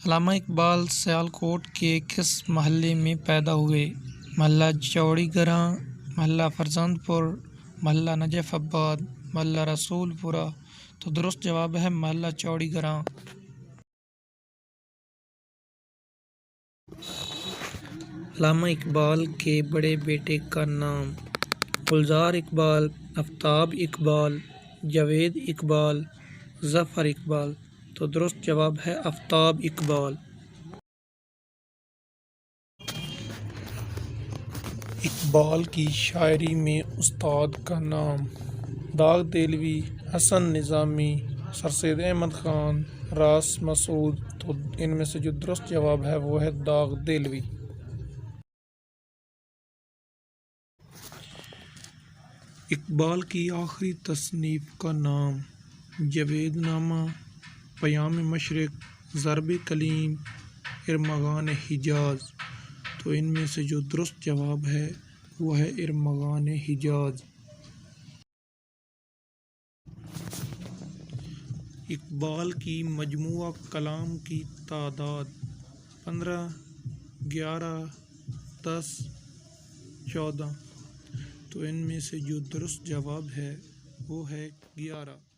علامہ اقبال سیالکوٹ کے کس محلے میں پیدا ہوئے؟ محلہ چوڑی گراں، محلہ فرزند پور، محلہ نجف آباد، محلہ رسول پورہ۔ تو درست جواب ہے محلہ چوڑی گراں۔ علامہ اقبال کے بڑے بیٹے کا نام؟ گلزار اقبال، آفتاب اقبال، جاوید اقبال، ظفر اقبال۔ تو درست جواب ہے آفتاب اقبال۔ اقبال کی شاعری میں استاد کا نام؟ داغ دہلوی، حسن نظامی، سر سید احمد خان، راس مسعود۔ تو ان میں سے جو درست جواب ہے وہ ہے داغ دہلوی۔ اقبال کی آخری تصنیف کا نام؟ جاوید نامہ، پیام مشرق، ضرب کلیم، ارمغان حجاز۔ تو ان میں سے جو درست جواب ہے وہ ہے ارمغان حجاز۔ اقبال کی مجموعہ کلام کی تعداد؟ 15، 11، 10، 14۔ تو ان میں سے جو درست جواب ہے وہ ہے 11۔